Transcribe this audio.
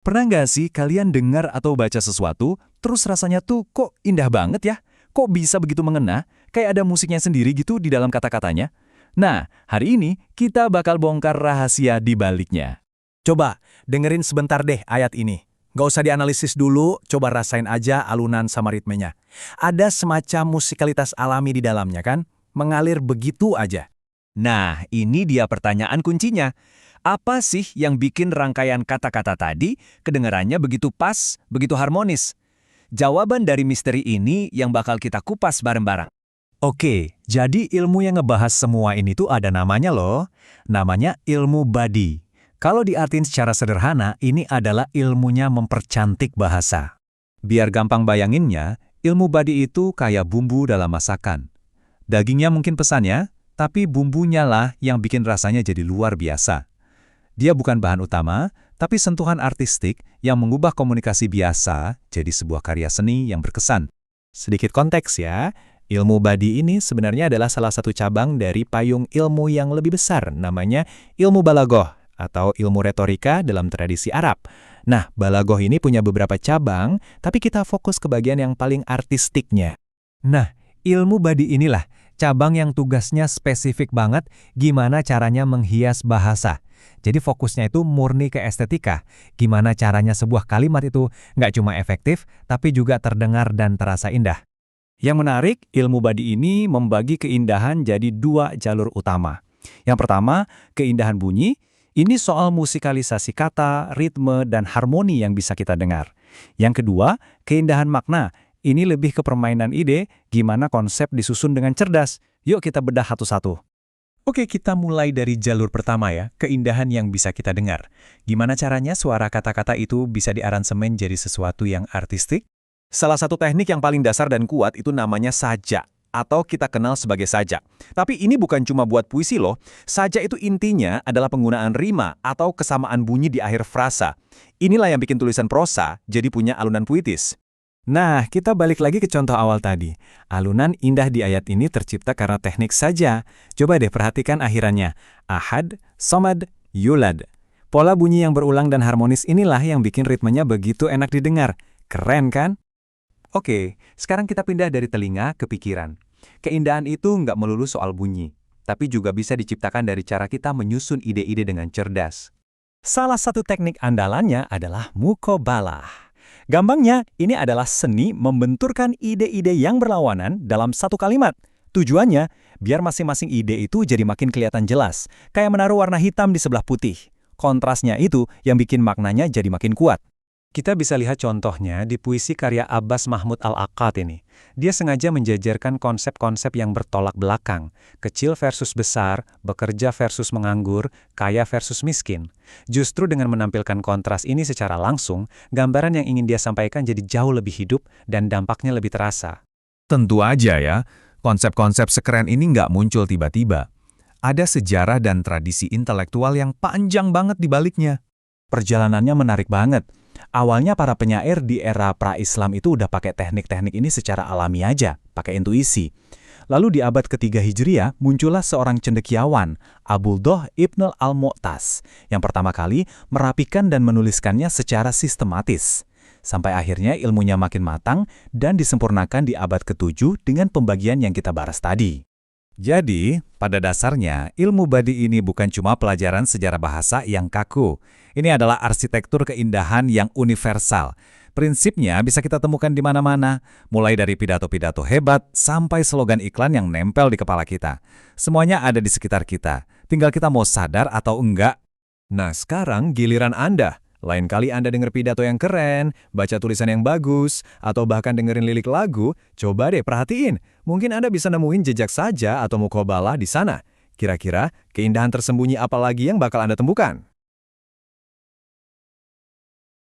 Pernah nggak sih kalian dengar atau baca sesuatu, terus rasanya tuh kok indah banget ya? Kok bisa begitu mengena? Kayak ada musiknya sendiri gitu di dalam kata-katanya? Nah, hari ini kita bakal bongkar rahasia di baliknya. Coba, dengerin sebentar deh ayat ini. Nggak usah dianalisis dulu, coba rasain aja alunan sama ritmenya. Ada semacam musikalitas alami di dalamnya kan? Mengalir begitu aja. Nah, ini dia pertanyaan kuncinya. Apa sih yang bikin rangkaian kata-kata tadi kedengarannya begitu pas, begitu harmonis? Jawaban dari misteri ini yang bakal kita kupas bareng-bareng. Oke, jadi ilmu yang ngebahas semua ini tuh ada namanya loh. Namanya ilmu badi. Kalau diartiin secara sederhana, ini adalah ilmunya mempercantik bahasa. Biar gampang bayanginnya, ilmu badi itu kayak bumbu dalam masakan. Dagingnya mungkin pesannya, tapi bumbunya lah yang bikin rasanya jadi luar biasa. Dia bukan bahan utama, tapi sentuhan artistik yang mengubah komunikasi biasa jadi sebuah karya seni yang berkesan. Sedikit konteks ya, ilmu badi ini sebenarnya adalah salah satu cabang dari payung ilmu yang lebih besar, namanya ilmu balagoh atau ilmu retorika dalam tradisi Arab. Nah, balagoh ini punya beberapa cabang, tapi kita fokus ke bagian yang paling artistiknya. Nah, ilmu badi inilah cabang yang tugasnya spesifik banget gimana caranya menghias bahasa. Jadi fokusnya itu murni ke estetika. Gimana caranya sebuah kalimat itu nggak cuma efektif, tapi juga terdengar dan terasa indah. Yang menarik, ilmu badi ini membagi keindahan jadi dua jalur utama. Yang pertama, keindahan bunyi. Ini soal musikalisasi kata, ritme, dan harmoni yang bisa kita dengar. Yang kedua, keindahan makna. Ini lebih ke permainan ide, gimana konsep disusun dengan cerdas. Yuk kita bedah satu-satu. Oke, kita mulai dari jalur pertama ya, keindahan yang bisa kita dengar. Gimana caranya suara kata-kata itu bisa diaransemen jadi sesuatu yang artistik? Salah satu teknik yang paling dasar dan kuat itu namanya sajak, atau kita kenal sebagai sajak. Tapi ini bukan cuma buat puisi loh. Sajak itu intinya adalah penggunaan rima atau kesamaan bunyi di akhir frasa. Inilah yang bikin tulisan prosa jadi punya alunan puitis. Nah, kita balik lagi ke contoh awal tadi. Alunan indah di ayat ini tercipta karena teknik saja. Coba deh perhatikan akhirannya. Ahad, somad, yulad. Pola bunyi yang berulang dan harmonis inilah yang bikin ritmenya begitu enak didengar. Keren kan? Oke, sekarang kita pindah dari telinga ke pikiran. Keindahan itu nggak melulu soal bunyi, tapi juga bisa diciptakan dari cara kita menyusun ide-ide dengan cerdas. Salah satu teknik andalannya adalah mukobalah. Gampangnya, ini adalah seni membenturkan ide-ide yang berlawanan dalam satu kalimat. Tujuannya, biar masing-masing ide itu jadi makin kelihatan jelas, kayak menaruh warna hitam di sebelah putih. Kontrasnya itu yang bikin maknanya jadi makin kuat. Kita bisa lihat contohnya di puisi karya Abbas Mahmud Al-Aqad ini. Dia sengaja menjajarkan konsep-konsep yang bertolak belakang, kecil versus besar, bekerja versus menganggur, kaya versus miskin. Justru dengan menampilkan kontras ini secara langsung, gambaran yang ingin dia sampaikan jadi jauh lebih hidup dan dampaknya lebih terasa. Tentu aja ya, konsep-konsep sekeren ini nggak muncul tiba-tiba. Ada sejarah dan tradisi intelektual yang panjang banget di baliknya. Perjalanannya menarik banget. Awalnya para penyair di era pra-Islam itu udah pakai teknik-teknik ini secara alami aja, pakai intuisi. Lalu di abad ketiga Hijriah muncullah seorang cendekiawan, Abuldoh Ibn al-Mu'tas, yang pertama kali merapikan dan menuliskannya secara sistematis. Sampai akhirnya ilmunya makin matang dan disempurnakan di abad ke-7 dengan pembagian yang kita bahas tadi. Jadi, pada dasarnya, ilmu badi ini bukan cuma pelajaran sejarah bahasa yang kaku. Ini adalah arsitektur keindahan yang universal. Prinsipnya bisa kita temukan di mana-mana, mulai dari pidato-pidato hebat sampai slogan iklan yang nempel di kepala kita. Semuanya ada di sekitar kita, tinggal kita mau sadar atau enggak. Nah, sekarang giliran Anda. Lain kali Anda dengar pidato yang keren, baca tulisan yang bagus, atau bahkan dengerin lirik lagu, coba deh perhatiin. Mungkin Anda bisa nemuin jejak saja atau mukobalah di sana. Kira-kira keindahan tersembunyi apa lagi yang bakal Anda temukan?